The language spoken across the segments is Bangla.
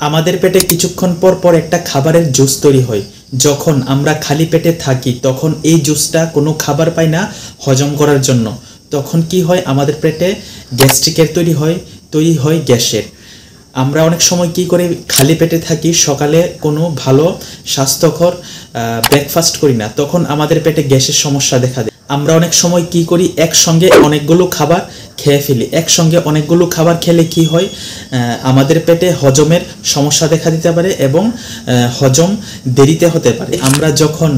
আমাদের পেটে কিছুক্ষণ পর পর একটা খাবারের জুস তৈরি হয়। যখন আমরা খালি পেটে থাকি তখন এই জুসটা কোনো খাবার পাই না হজম করার জন্য। তখন কি হয়, আমাদের পেটে গ্যাস্ট্রিকের তৈরি হয় গ্যাসের। আমরা অনেক সময় কি করি, খালি পেটে থাকি, সকালে কোনো ভালো স্বাস্থ্যকর ব্রেকফাস্ট করি না, তখন আমাদের পেটে গ্যাসের সমস্যা দেখা দেয়। আমরা অনেক সময় কি করি, একসঙ্গে অনেকগুলো খাবার খেয়ে ফেলি। একসঙ্গে অনেকগুলো খাবার খেলে কি হয়, আমাদের পেটে হজমের সমস্যা দেখা দিতে পারে এবং হজম দেরিতে হতে পারে। আমরা যখন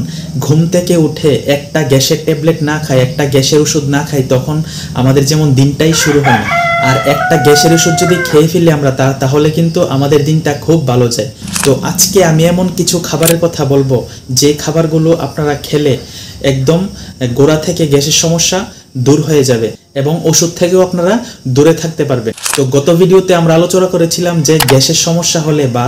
ঘুম থেকে উঠে একটা গ্যাসের ট্যাবলেট না খাই, একটা গ্যাসের ওষুধ না খাই, তখন আমাদের যেমন দিনটাই শুরু হয় না। আর একটা গ্যাসের ওষুধ যদি খেয়ে ফেলি আমরা তাহলে কিন্তু আমাদের দিনটা খুব ভালো যায়। তো আজকে আমি এমন কিছু খাবারের কথা বলবো যে খাবারগুলো আপনারা খেলে একদম গোড়া থেকে গ্যাসের সমস্যা দূর হয়ে যাবে এবং ওষুধ থেকেও আপনারা দূরে থাকতে পারবেন। তো গত ভিডিওতে আমরা আলোচনা করেছিলাম যে গ্যাসের সমস্যা হলে বা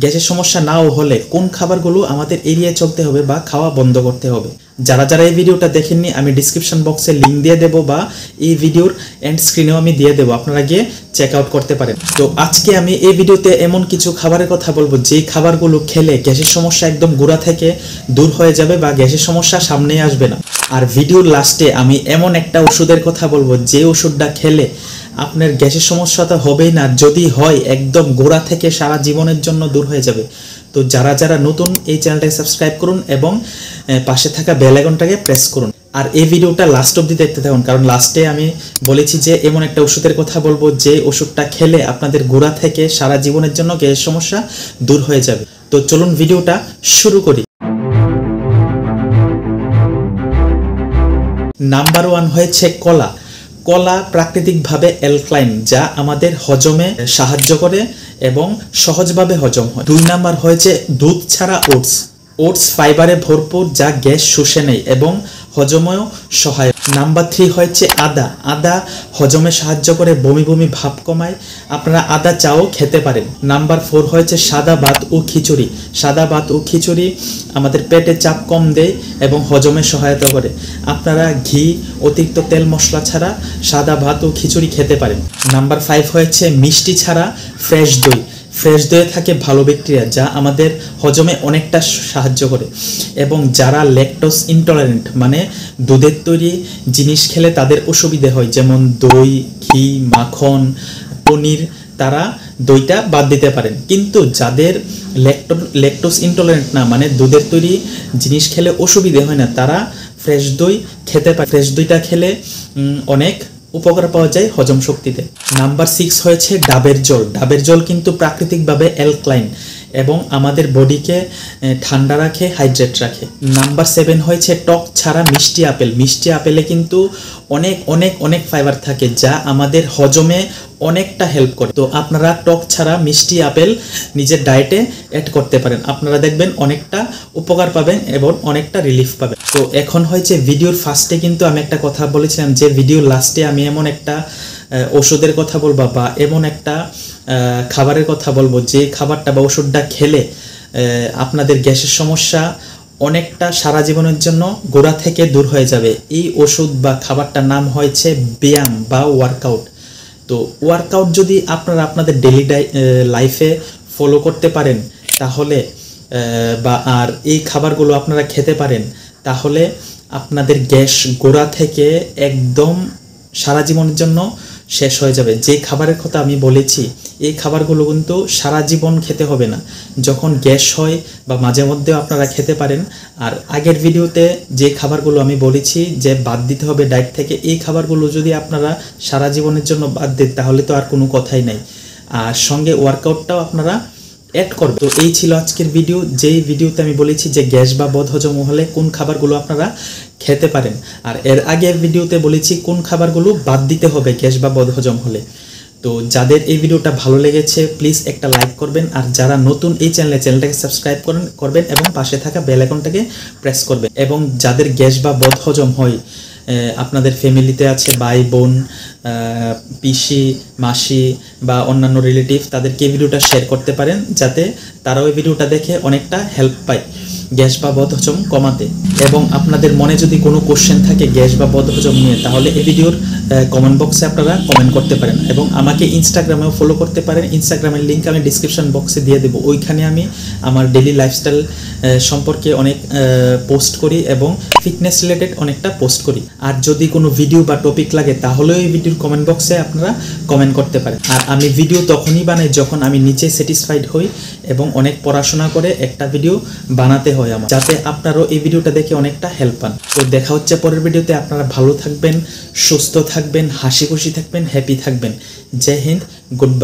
গ্যাসের সমস্যা নাও হলে কোন খাবারগুলো আমাদের এড়িয়ে চলতে হবে বা খাওয়া বন্ধ করতে হবে। যারা যারা এই ভিডিওটা দেখেননি, আমি ডিসক্রিপশন বক্সে লিঙ্ক দিয়ে দেবো বা এই ভিডিওর এন্ড স্ক্রিনেও আমি দিয়ে দেবো, আপনারা গিয়ে চেক আউট করতে পারেন। তো আজকে আমি এই ভিডিওতে এমন কিছু খাবারের কথা বলবো যে খাবারগুলো খেলে গ্যাসের সমস্যা একদম গোড়া থেকে দূর হয়ে যাবে বা গ্যাসের সমস্যা সামনেই আসবে না। আর ভিডিওর লাস্টে আমি এমন একটা ওষুধের কথা বলবো যে ওষুধটা খেলে আপনার গ্যাসের সমস্যা তো হবেই না, যদি হয় একদম গোড়া থেকে সারা জীবনের জন্য দূর হয়ে যাবে। তো যারা যারা নতুন, এই চ্যানেলটাকে সাবস্ক্রাইব করুন এবং পাশে থাকা বেল আইকনটাকে প্রেস করুন। আর এই ভিডিওটা লাস্ট অবধি দেখতে থাকুন, কারণ লাস্টে আমি বলেছি যে এমন একটা ওষুধের কথা বলবো যে ওষুধটা খেলে আপনাদের গোড়া থেকে সারা জীবনের জন্য গ্যাসের সমস্যা দূর হয়ে যাবে। তো চলুন ভিডিওটা শুরু করি। নাম্বার 1 হয়েছে কলা। কলা প্রাকৃতিকভাবে অ্যালকালাইন, যা আমাদের হজমে সাহায্য করে এবং সহজভাবে হজম হয়। 2 নাম্বার হয়েছে দুধ ছাড়া ওটস। ওটস ফাইবারে ভরপুর, যা গ্যাস শুষে নেয় এবং হজমেও সহায়ক। নাম্বার 3 হয়েছে আদা। আদা হজমে সাহায্য করে, বমি বমি ভাব কমায়। আপনারা আদা চাও খেতে পারেন। নাম্বার 4 হয়েছে সাদা ভাত ও খিচুড়ি। সাদা ভাত ও খিচুড়ি আমাদের পেটে চাপ কম দেয় এবং হজমে সহায়তা করে। আপনারা ঘি, অতিরিক্ত তেল মশলা ছাড়া সাদা ভাত ও খিচুড়ি খেতে পারেন। নাম্বার 5 হয়েছে মিষ্টি ছাড়া ফ্রেশ দই। ফ্রেশ দইয়ে থাকে ভালো ব্যাকটেরিয়া, যা আমাদের হজমে অনেকটা সাহায্য করে। এবং যারা ল্যাকটোজ ইনটলারেন্ট, মানে দুধের তৈরি জিনিস খেলে তাদের অসুবিধে হয়, যেমন দই, ঘি, মাখন, পনির, তারা দইটা বাদ দিতে পারেন। কিন্তু যাদের ল্যাকটোজ ইনটলারেন্ট না, মানে দুধের তৈরি জিনিস খেলে অসুবিধে হয় না, তারা ফ্রেশ দই খেতে পারে। ফ্রেশ দইটা খেলে অনেক উপকার পাওয়া যায় হজম শক্তিতে। নাম্বার 6 হয়েছে ডাবের জল। ডাবের জল কিন্তু প্রাকৃতিকভাবে অ্যালকালাইন এবং আমাদের বডিকে ঠান্ডা রাখে, হাইড্রেট রাখে। নাম্বার 7 হয়েছে টক ছাড়া মিষ্টি আপেল। মিষ্টি আপেলে কিন্তু অনেক অনেক অনেক ফাইবার থাকে, যা আমাদের হজমে অনেকটা হেল্প করে। তো আপনারা টক ছাড়া মিষ্টি আপেল নিজের ডায়েটে অ্যাড করতে পারেন, আপনারা দেখবেন অনেকটা উপকার পাবেন এবং অনেকটা রিলিফ পাবেন। তো এখন হয়েছে ভিডিওর ফার্স্টে কিন্তু আমি একটা কথা বলেছিলাম যে ভিডিওর লাস্টে আমি এমন একটা ওষুধের কথা বলবো বা এমন একটা খাবারের কথা বলবো যে খাবারটা বা ওষুধটা খেলে আপনাদের গ্যাসের সমস্যা অনেকটা সারা জীবনের জন্য গোড়া থেকে দূর হয়ে যাবে। এই ওষুধ বা খাবারটার নাম হয়েছে ব্যায়াম বা ওয়ার্কআউট। তো ওয়ার্কআউট যদি আপনারা আপনাদের ডেইলি লাইফে ফলো করতে পারেন তাহলে বা আর এই খাবারগুলো আপনারা খেতে পারেন, তাহলে আপনাদের গ্যাস গোড়া থেকে একদম সারা জীবনের জন্য শেষ হয়ে যাবে। যে খাবারের কথা আমি বলেছি এই খাবারগুলো কিন্তু সারা জীবন খেতে হবে না, যখন গ্যাস হয় বা মাঝে মধ্যেও আপনারা খেতে পারেন। আর আগের ভিডিওতে যে খাবারগুলো আমি বলেছি যে বাদ দিতে হবে ডায়েট থেকে, এই খাবারগুলো যদি আপনারা সারা জীবনের জন্য বাদ দেন তাহলে তো আর কোনো কথাই নাই। আর সঙ্গে ওয়ার্কআউটটাও আপনারা অ্যাড করবে। তো এই ছিল আজকের ভিডিও, যেই ভিডিওতে আমি বলেছি যে গ্যাস বা বদহজম হলে কোন খাবারগুলো আপনারা খেতে পারেন। আর এর আগের ভিডিওতে বলেছি কোন খাবারগুলো বাদ দিতে হবে গ্যাস বা বদহজম হলে। তো যাদের এই ভিডিওটা ভালো লেগেছে প্লিজ একটা লাইক করবেন, আর যারা নতুন এই চ্যানেলটাকে সাবস্ক্রাইব করবেন এবং পাশে থাকা বেল আইকনটাকে প্রেস করবেন। এবং যাদের গ্যাস বা বদহজম হয়, আপনাদের ফ্যামিলিতে আছে ভাই বোন, পিসি, মাসি বা অন্যান্য রিলেটিভ, তাদেরকে এই ভিডিওটা শেয়ার করতে পারেন যাতে তারাও এই ভিডিওটা দেখে অনেকটা হেল্প পায়। গ্যাস বা বদহজম কমাতে। এবং আপনাদের মনে যদি কোনো কোশ্চেন থাকে গ্যাস বা বদহজম নিয়ে, তাহলে এই ভিডিওর কমেন্ট বক্সে আপনারা কমেন্ট করতে পারেন এবং আমাকে ইনস্টাগ্রামেও ফলো করতে পারেন। ইনস্টাগ্রামের লিঙ্ক আমি ডিসক্রিপশন বক্সে দিয়ে দেবো। ওইখানে আমি আমার ডেইলি লাইফস্টাইল সম্পর্কে অনেক পোস্ট করি এবং ফিটনেস রিলেটেড অনেকটা পোস্ট করি। আর যদি কোনো ভিডিও বা টপিক লাগে তাহলেও এই ভিডিওর কমেন্ট বক্সে আপনারা কমেন্ট করতে পারেন। আর আমি ভিডিও তখনই বানাই যখন আমি নিজে স্যাটিসফাইড হই এবং অনেক পড়াশোনা করে একটা ভিডিও বানাতে হয় আমার, যাতে আপনারাও এই ভিডিওটা দেখে অনেকটা হেল্প পান। তো দেখা হচ্ছে পরের ভিডিওতে। আপনারা ভালো থাকবেন, সুস্থ থাকবেন, হাসি খুশি থাকবেন, হ্যাপি থাকবেন। জয় হিন্দ, গুড বাই।